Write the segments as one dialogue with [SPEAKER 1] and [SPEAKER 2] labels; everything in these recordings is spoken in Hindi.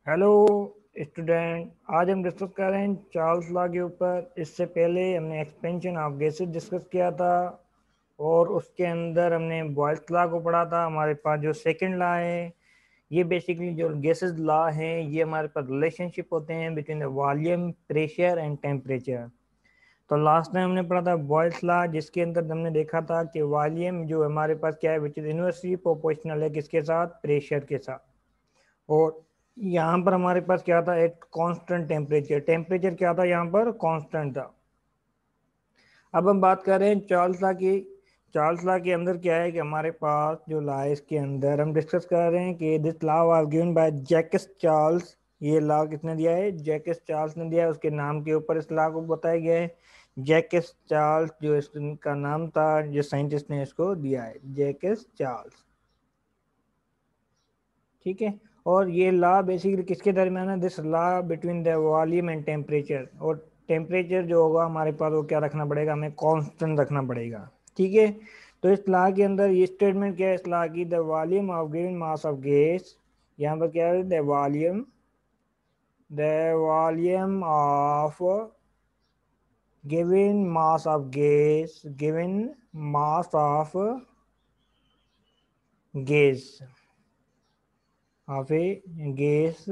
[SPEAKER 1] हेलो स्टूडेंट, आज हम डिस्कस कर रहे हैं चार्ल्स लॉ के ऊपर। इससे पहले हमने एक्सपेंशन ऑफ गैसेस डिस्कस किया था और उसके अंदर हमने बॉयल्स लॉ को पढ़ा था। हमारे पास जो सेकंड लॉ है, ये बेसिकली जो गैसेस लॉ है, ये हमारे पास रिलेशनशिप होते हैं between the volume, pressure and temperature. तो लास्ट टाइम हमने पढ़ा था बॉयल्स लॉ, जिसके अंदर हमने देखा था कि वॉल्यूम जो हमारे पास क्या है, विच इज इनवर्सली प्रोपोर्शनल है किसके साथ, प्रेशर के साथ। और यहाँ पर हमारे पास क्या था, एक कांस्टेंट टेम्परेचर। टेम्परेचर क्या था यहाँ पर, कांस्टेंट था। अब हम बात कर रहे हैं चार्ल्स लॉ की। चार्ल्स लॉ के अंदर क्या है कि हमारे पास जो लॉ है, इसके अंदर हम डिस्कस कर रहे हैं कि this law was given by Jacques Charles. ये लॉ किसने दिया है, जैकस चार्ल्स ने दिया है। उसके नाम के ऊपर इस लॉ को बताया गया है जैकस चार्ल्स, जो इसका नाम था, जो साइंटिस्ट ने इसको दिया है, जैकस चार्ल्स। ठीक है। और ये लॉ बेसिकली किसके दरमियान है, this law between the volume and temperature. और टेम्परेचर जो होगा हमारे पास, वो क्या रखना पड़ेगा, हमें कांस्टेंट रखना पड़ेगा। ठीक है। तो इस लॉ के अंदर ये स्टेटमेंट क्या है इस लॉ की, the volume of given mass of gas. यहाँ पर क्या है, the volume of given mass of gas, given mass of gas of a gas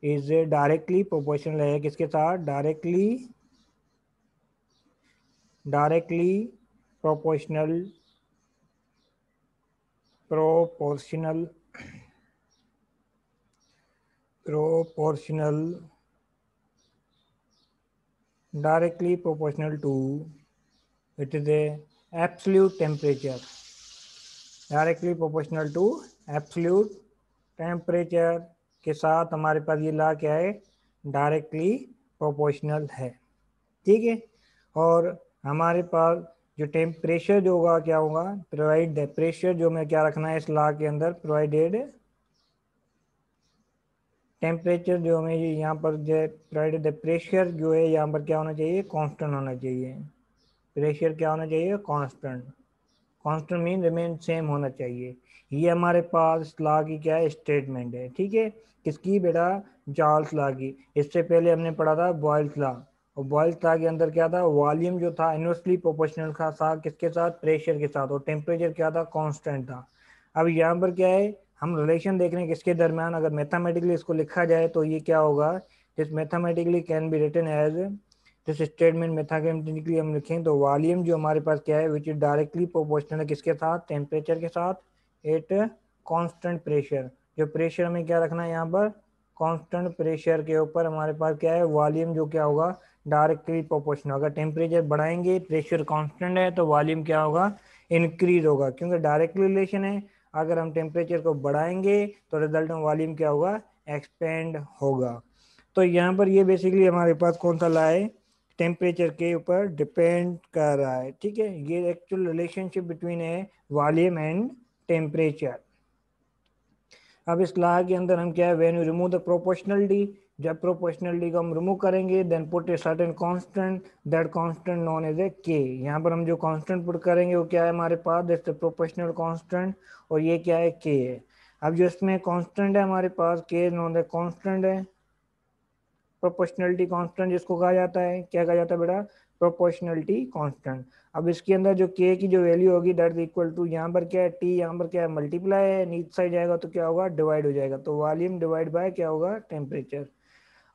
[SPEAKER 1] is directly proportional है किसके साथ, directly proportional proportional proportional directly proportional to it is a absolute temperature, directly proportional to absolute temperature के साथ हमारे पास ये लॉ क्या है, डायरेक्टली प्रोपोर्शनल है। ठीक है। और हमारे पास जो टेम्परेचर जो होगा क्या होगा, प्रोवाइड द प्रेशर, जो हमें क्या रखना है इस लॉ के अंदर, प्रोवाइडेड टेम्परेचर जो हमें यहाँ पर जो प्रोवाइडेड द प्रेशर जो है यहाँ पर क्या होना चाहिए, कांस्टेंट होना चाहिए। प्रेशर क्या होना चाहिए, constant. Constant mean remain same होना चाहिए। ये हमारे पास लॉ की क्या है, स्टेटमेंट है। ठीक है। किसकी बेटा, चार्ल्स लॉ की। इससे पहले हमने पढ़ा था बॉयल्स लॉ। और बॉयल्स लॉ के अंदर क्या था, वॉल्यूम जो था इनवर्सली प्रोपोर्शनल था किसके साथ, प्रेशर के साथ। और टेम्परेचर क्या था, कांस्टेंट था। अब यहाँ पर क्या है, हम रिलेशन देख रहे हैं किसके दरमियान। अगर मैथमेटिकली इसको लिखा जाए तो ये क्या होगा, this mathematically can be written as this statement. Mathematically हम लिखें तो वॉल्यूम जो हमारे पास क्या है, विच इज डायरेक्टली प्रोपोर्शनल है किसके साथ, टेम्परेचर के साथ, एट कांस्टेंट प्रेशर। जो प्रेशर हमें क्या रखना है यहाँ पर, कांस्टेंट प्रेशर के ऊपर हमारे पास क्या है, वॉल्यूम जो क्या होगा, डायरेक्टली प्रोपोर्शनल। अगर टेम्परेचर बढ़ाएंगे, प्रेशर कांस्टेंट है, तो वॉल्यूम क्या होगा, इंक्रीज होगा, क्योंकि डायरेक्ट रिलेशन है। अगर हम टेम्परेचर को बढ़ाएंगे तो रिजल्ट में वॉल्यूम क्या होगा, एक्सपेंड होगा। तो यहाँ पर ये बेसिकली हमारे पास कौन सा ला है, टेम्परेचर के ऊपर डिपेंड कर रहा है। ठीक है। ये एक्चुअल रिलेशनशिप बिटवीन है वॉल्यूम एंड टेम्परेचर। अब इस लॉ के अंदर हम क्या है, when you remove the proportionality, जब प्रोपोर्शनलिटी को हम रिमूव करेंगे, then put a certain constant, that constant known as a K. यहाँ पर हम जो कांस्टेंट पुट करेंगे वो क्या है हमारे पास, दैट्स द प्रोपोर्शनल कांस्टेंट, और ये क्या है, के है। अब जो इसमें कांस्टेंट है हमारे पास, के नोन एज कांस्टेंट है, प्रोपोर्शनलिटी कांस्टेंट जिसको कहा जाता है, क्या कहा जाता है बेटा, प्रोपोर्शनलिटी कांस्टेंट। अब इसके अंदर जो के की जो वैल्यू होगी, दैट इज इक्वल टू, यहाँ पर क्या है, टी, यहाँ पर क्या है, मल्टीप्लाई है, नीचे साइड जाएगा तो क्या होगा, डिवाइड हो जाएगा। तो वॉल्यूम डिवाइड बाय क्या होगा, टेम्परेचर।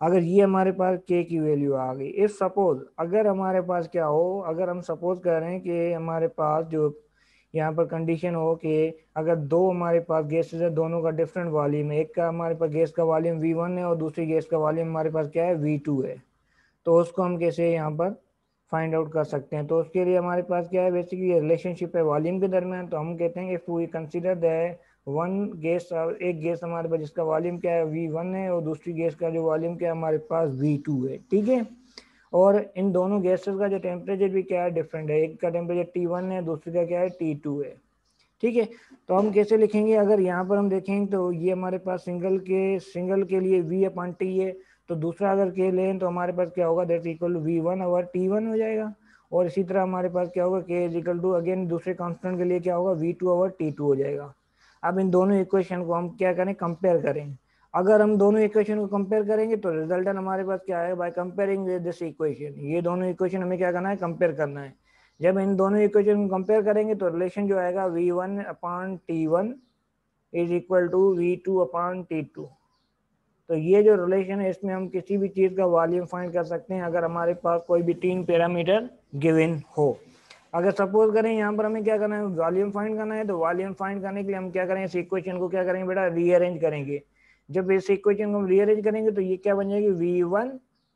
[SPEAKER 1] अगर ये हमारे पास के की वैल्यू आ गई, इफ सपोज अगर हमारे पास क्या हो, अगर हम सपोज कर रहे हैं कि हमारे पास जो यहाँ पर कंडीशन हो कि अगर दो हमारे पास गैसेस है, दोनों का डिफरेंट वॉल्यूम है, एक का हमारे पास गैस का वॉल्यूम V1 है और दूसरी गैस का वॉल्यूम हमारे पास क्या है, V2 है, तो उसको हम कैसे यहाँ पर फाइंड आउट कर सकते हैं। तो उसके लिए हमारे पास क्या है, बेसिकली रिलेशनशिप है वॉल्यूम के दरमियान। तो हम कहते हैं if we consider that one gas, एक गैस हमारे पास जिसका वॉल्यूम क्या है, V1 है, और दूसरी गैस का जो वॉल्यूम क्या है हमारे पास, V2 है। ठीक है। और इन दोनों गैसेस का जो टेम्परेचर भी क्या है, डिफरेंट है। एक का टेम्परेचर T1 है, दूसरी का क्या है, T2 है। ठीक है। तो हम कैसे लिखेंगे, अगर यहाँ पर हम देखें तो ये हमारे पास सिंगल के लिए V/T है, तो दूसरा अगर के लें तो हमारे पास क्या होगा, दैट इक्वल टू V1/T1 हो जाएगा। और इसी तरह हमारे पास क्या होगा, के इज इक्वल टू अगेन दूसरे कांस्टेंट के लिए क्या होगा, V2/T2 हो जाएगा। अब इन दोनों इक्वेशन को हम क्या करें, कंपेयर करें। अगर हम दोनों इक्वेशन को कंपेयर करेंगे तो रिजल्टेंट हमारे पास क्या है, बाय कंपेयरिंग दिस इक्वेशन, ये दोनों इक्वेशन हमें क्या करना है, कंपेयर करना है। जब इन दोनों इक्वेशन को कंपेयर करेंगे तो रिलेशन जो आएगा V1/T1 is equal to V2/T2। तो ये जो रिलेशन है इसमें हम किसी भी चीज का वॉल्यूम फाइंड कर सकते हैं अगर हमारे पास कोई भी 3 पैरामीटर गिवन हो। अगर सपोज करें यहाँ पर हमें क्या करना है, वॉल्यूम फाइंड करना है, तो वॉल्यूम फाइंड करने के लिए हम क्या करेंगे, इस इक्वेशन को क्या करेंगे बेटा, रीअरेंज करेंगे। जब इस इक्वेशन को हम रीअरेंज करेंगे तो ये क्या बन जाएगी, V1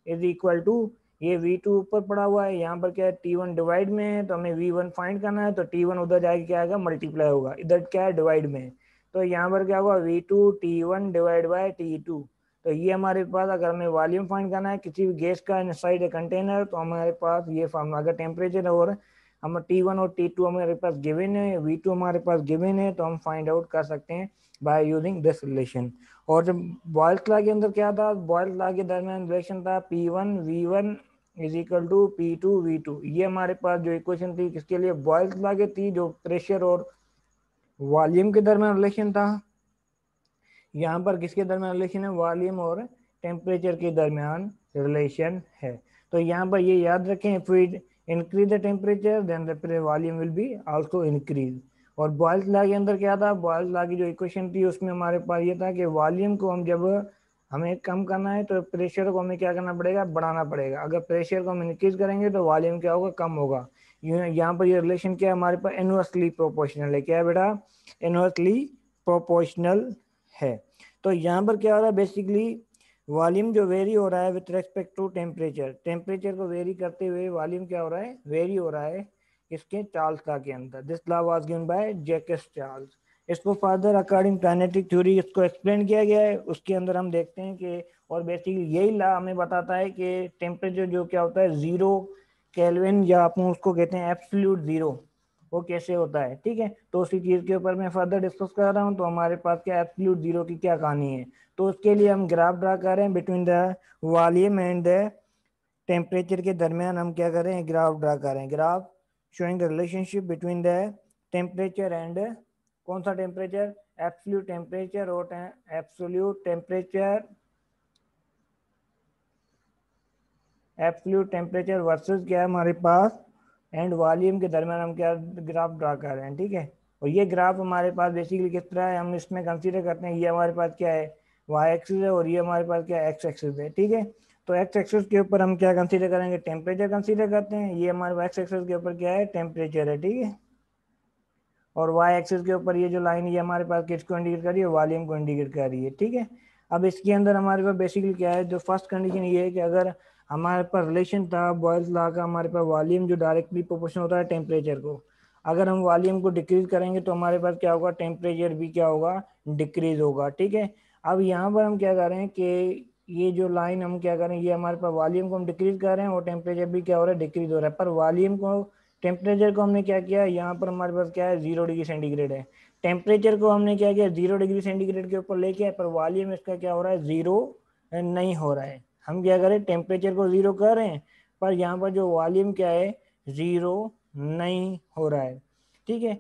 [SPEAKER 1] इज इक्वल टू, ये V2 ऊपर पड़ा हुआ है, यहाँ पर क्या है T1 डिवाइड में है, तो हमें V1 फाइंड करना है, तो T1 उधर जाके क्या आएगा, मल्टीप्लाई होगा, इधर क्या है डिवाइड में, तो यहाँ पर क्या होगा V2 T1 divide by T2। तो ये हमारे पास अगर हमें वॉल्यूम फाइंड करना है किसी भी गैस का इनसाइड ए कंटेनर, तो हमारे पास ये फॉर्मूला, अगर टेम्परेचर और हम T1 और T2 हमारे पास गिवन है, V2 हमारे पास गिवन है, तो हम फाइंड आउट कर सकते हैं बाय यूजिंग दिस रिलेशन। और जब बॉयल्स लॉ के अंदर क्या था, बॉयल्स लॉ के दरमियान रिलेशन था P1V1 is equal to P2V2। ये हमारे पास जो इक्वेशन थी किसके लिए, बॉयल्स लॉ के थी, जो प्रेशर और वॉल्यूम के दरमियान रिलेशन था। यहाँ पर किसके दरमियान रिलेशन है, वॉल्यूम और टेम्परेचर के दरमियान रिलेशन है। तो यहाँ पर ये याद रखें, if we increase the temperature then the volume will be also increase. और बॉयल्स लॉ के अंदर क्या था, बॉयल्स लॉ की जो इक्वेशन थी उसमें हमारे पास ये था कि वॉल्यूम को हम जब हमें कम करना है तो प्रेशर को हमें क्या करना पड़ेगा, बढ़ाना पड़ेगा। अगर प्रेशर को हम इंक्रीज करेंगे तो वॉल्यूम क्या होगा, कम होगा। यहाँ पर ये रिलेशन क्या है हमारे पास, इनवर्सली प्रोपोर्शनल है। क्या है बेटा, इनवर्सली प्रोपोर्शनल है। तो यहाँ पर क्या हो रहा है, बेसिकली वॉल्यूम जो वेरी हो रहा है with respect to temperature, temperature को वेरी करते हुए वॉल्यूम क्या हो रहा है, वेरी हो रहा है इसके चार्ल्स लॉ के अंदर। This law was given by Jacques Charles. इसको फर्दर अकॉर्डिंग काइनेटिक थ्योरी इसको एक्सप्लेन किया गया है, उसके अंदर हम देखते हैं कि, और बेसिकली यही लॉ हमें बताता है कि टेम्परेचर जो क्या होता है 0 केल्विन, या अपन उसको कहते हैं एब्सोल्यूट 0, वो कैसे होता है। ठीक है, तो उसी चीज के ऊपर मैं फर्दर डिस्कस कर रहा हूँ। तो हमारे पास क्या एब्सोल्यूट 0 की क्या कहानी है, तो उसके लिए हम ग्राफ ड्रा कर रहे हैं between the volume and the temperature के दरमियान हम क्या कर रहे हैं, ग्राफ ड्रा कर रहे हैं। Graph showing the relationship between the temperature and, कौन सा टेम्परेचर, एब्सोल्यूट टेम्परेचर, और absolute temperature, absolute temperature versus क्या है हमारे पास, एंड वॉल्यूम के दरमियान हम क्या ग्राफ ड्रा कर रहे हैं। ठीक है, और ये ग्राफ हमारे पास बेसिकली किस तरह है, हम इसमें कंसीडर करते हैं, ये हमारे पास क्या है, वाई एक्सिस है, और ये हमारे पास क्या है, एक्स एक्सिस है। ठीक है, तो एक्स एक्सिस के ऊपर हम क्या कंसीडर करेंगे, टेम्परेचर कंसीडर करते हैं, ये हमारे एक्स एक्सिस के ऊपर क्या है, टेम्परेचर है। ठीक है, और वाई एक्सिस के ऊपर ये जो लाइन ये हमारे पास किसको इंडिकेट कर रही है, वॉल्यूम को इंडिकेट कर रही है। ठीक है, अब इसके अंदर हमारे पास बेसिकली क्या है, जो फर्स्ट कंडीशन ये है कि अगर हमारे पास रिलेशन था बॉयल्स लॉ का, हमारे पास वॉल्यूम जो डायरेक्टली प्रोपोर्शनल होता है टेम्परेचर को, अगर हम वॉल्यूम को डिक्रीज करेंगे तो हमारे पास क्या होगा, टेम्परेचर भी क्या होगा, डिक्रीज होगा। ठीक है, अब यहाँ पर हम क्या कर रहे हैं कि ये जो लाइन हम क्या करें, ये हमारे पास वॉल्यूम को हम डिक्रीज कर रहे हैं और टेम्परेचर भी क्या हो रहा है, डिक्रीज हो रहा है। पर वॉल्यूम को, टेम्परेचर को हमने क्या किया, यहाँ पर हमारे पास क्या है, 0 डिग्री सेंटीग्रेड है। टेम्परेचर को हमने क्या किया, 0 डिग्री सेंटीग्रेड के ऊपर लेके, पर वॉल्यूम इसका क्या हो रहा है, 0 नहीं हो रहा है। हम क्या करें, टेम्परेचर को 0 कर रहे हैं, पर यहाँ पर जो वॉल्यूम क्या है, 0 नहीं हो रहा है। ठीक है,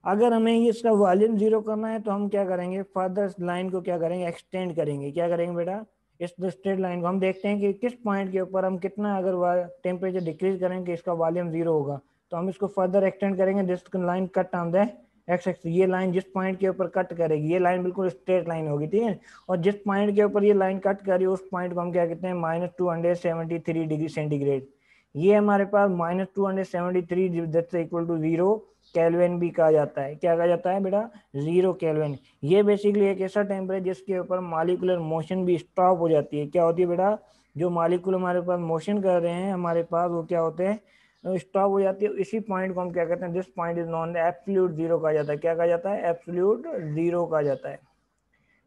[SPEAKER 1] अगर हमें इसका वॉल्यूम 0 करना है तो हम क्या करेंगे, फर्दर लाइन को क्या करेंगे, एक्सटेंड करेंगे। क्या करेंगे बेटा, इस स्ट्रेट लाइन को हम देखते हैं कि किस पॉइंट के ऊपर हम कितना, अगर टेम्परेचर डिक्रीज करेंगे इसका वॉल्यूम 0 होगा, तो हम इसको फर्दर एक्सटेंड करेंगे। This line cut on the x axis, ये लाइन जिस पॉइंट के ऊपर कट करेगी, ये लाइन बिल्कुल स्ट्रेट लाइन होगी। ठीक है, और जिस पॉइंट के ऊपर ये लाइन कट करी उस पॉइंट को हम क्या कहते हैं, -273 डिग्री सेंटीग्रेड। ये हमारे पास -273 इक्वल टू 0 केल्विन भी कहा जाता है। क्या कहा जाता है बेटा, 0 केल्विन। ये बेसिकली एक ऐसा टेम्परेचर जिसके ऊपर मॉलिक्यूलर मोशन भी स्टॉप हो जाती है। क्या होती है बेटा, जो मॉलिक्यूल हमारे पास मोशन कर रहे हैं हमारे पास, वो क्या होते हैं, स्टॉप हो जाती है। इसी पॉइंट को हम क्या कहते हैं, this point is non absolute 0 कहा जाता है। क्या कहा जाता है, एब्सोल्यूट 0 कहा जाता है।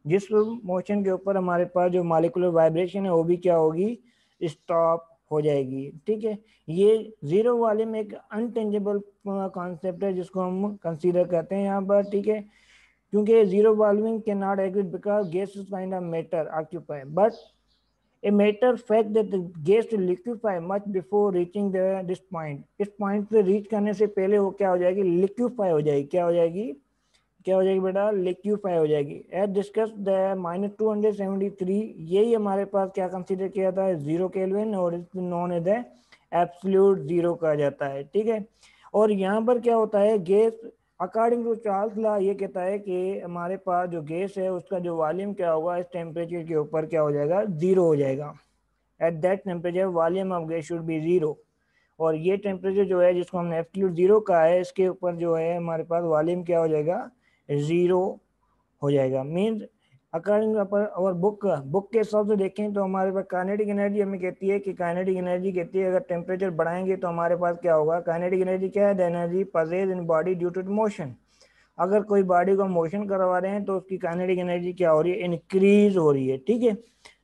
[SPEAKER 1] जिस मोशन के ऊपर हमारे पास जो मॉलिक्यूलर वाइब्रेशन है वो भी क्या होगी, स्टॉप हो जाएगी। ठीक है, ये 0 वाले में एक अनटेंजेबल कॉन्सेप्ट है जिसको हम कंसीडर करते हैं यहाँ पर। ठीक है, क्योंकि 0 volume can not exist because gas is kind of matter occupy, but a matter fact that the gas will liquefy much before reaching this point। इस पॉइंट पे रीच करने से पहले वो क्या हो जाएगी, लिक्विफाई हो जाएगी। क्या हो जाएगी, क्या हो जाएगी बेटा, लिक्यूफाई हो जाएगी। एज डिस्कस द -273 यही हमारे पास क्या कंसीडर किया था, 0 केल्विन, और इसको known as the absolute zero कहा जाता है, ठीक है। और यहाँ पर क्या होता है, gas according to Charles law ये कहता है कि हमारे पास जो गैस है उसका जो वॉल्यूम क्या होगा इस टेम्परेचर के ऊपर क्या हो जाएगा, जीरो हो जाएगा। At that temperature volume of gas should be zero. और ये टेम्परेचर जो है जिसको हमने एब्सोल्यूट जीरो कहा है, इसके ऊपर जो है हमारे पास वॉल्यूम क्या हो जाएगा, जीरो हो जाएगा। मीन्स अकॉर्डिंग और बुक के हिसाब से देखें तो हमारे पास काइनेटिक एनर्जी हमें कहती है कि काइनेटिक एनर्जी कहती है अगर टेम्परेचर बढ़ाएंगे तो हमारे पास क्या होगा, काइनेटिक एनर्जी क्या है, the energy possess in body due to motion. अगर कोई बॉडी को मोशन करवा रहे हैं तो उसकी काइनेटिक एनर्जी क्या हो रही है, इंक्रीज हो रही है, ठीक है।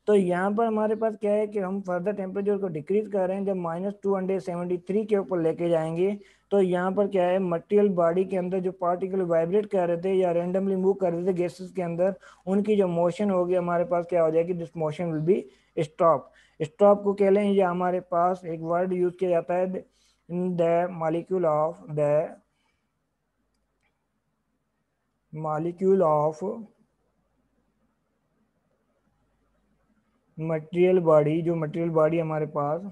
[SPEAKER 1] तो यहाँ पर हमारे पास क्या है कि हम फर्दर टेम्परेचर को डिक्रीज कर रहे हैं, जब -273 के ऊपर लेके जाएंगे तो यहाँ पर क्या है, मटेरियल बॉडी के अंदर जो पार्टिकल वाइब्रेट कर रहे थे या रेंडमली मूव कर रहे थे गैसेस के अंदर, उनकी जो मोशन होगी हमारे पास क्या हो जाएगी, this motion will be stop. Stop को कह लें, या हमारे पास एक वर्ड यूज किया जाता है, the molecule of material body. जो मटेरियल बॉडी हमारे पास,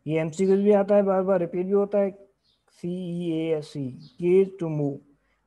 [SPEAKER 1] ये एमसीक्यू भी आता है, बार बार रिपीट भी होता है, CEASC, कीज टू मूव।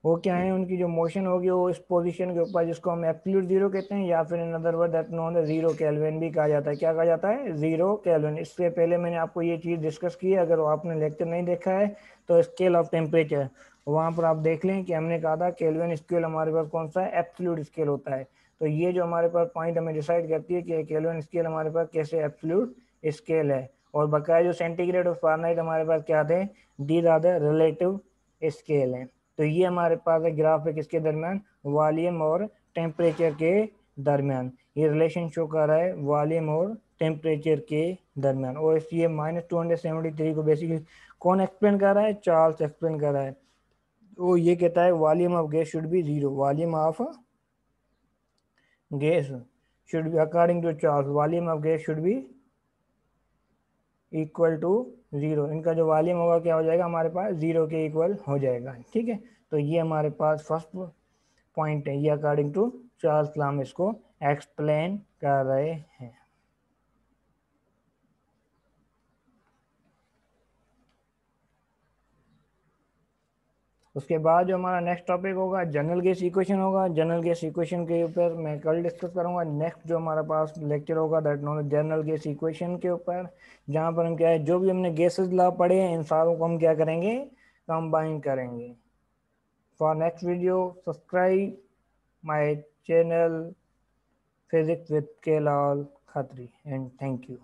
[SPEAKER 1] वो क्या है, उनकी जो मोशन होगी वो इस पोजीशन के ऊपर, जिसको हम एब्सोल्यूट जीरो कहते हैं, या फिर in other word that known as zero kelvin भी कहा जाता है। क्या कहा जाता है, जीरो केल्विन। इससे पहले मैंने आपको ये चीज़ डिस्कस की है, अगर आपने लेक्चर नहीं देखा है तो स्केल ऑफ टेम्परेचर वहाँ पर आप देख लें कि हमने कहा था केल्विन स्केल हमारे पास कौन सा है, एब्सोल्यूट स्केल होता है। तो ये जो हमारे पास पॉइंट हमें डिसाइड करती है कि केल्विन स्केल हमारे पास कैसे एब्सोल्यूट स्केल है। और बकाया जो सेंटीग्रेड और फारेनहाइट हमारे पास क्या थे, these are the relative scale हैं। तो ये हमारे पास है ग्राफ है किसके दरमियान, वॉल्यूम और टेम्परेचर के दरमियान। ये रिलेशन शो कर रहा है वॉल्यूम और टेम्परेचर के दरमियान। और ये -273 को बेसिकली कौन एक्सप्लेन कर रहा है, चार्ल्स एक्सप्लेन कर रहा है। वो ये कहता है volume of gas should be zero, volume of gas should be according to Charles, volume of gas should be equal to zero. इनका जो वॉल्यूम होगा क्या हो जाएगा, हमारे पास जीरो के इक्वल हो जाएगा, ठीक है। तो ये हमारे पास फर्स्ट पॉइंट है, ये अकॉर्डिंग टू चार्ल्स लाम इसको एक्सप्लेन कर रहे हैं। उसके बाद जो हमारा नेक्स्ट टॉपिक होगा जनरल गैस इक्वेशन होगा। जनरल गैस इक्वेशन के ऊपर मैं कल डिस्कस करूंगा। नेक्स्ट जो हमारा पास लेक्चर होगा that known general gas equation के ऊपर, जहां पर हम क्या है, जो भी हमने गैसेस लॉ पढ़े हैं इन सारों को हम क्या करेंगे, कंबाइन करेंगे। For next video, subscribe my channel Physics with Kelal Khatri, and thank you.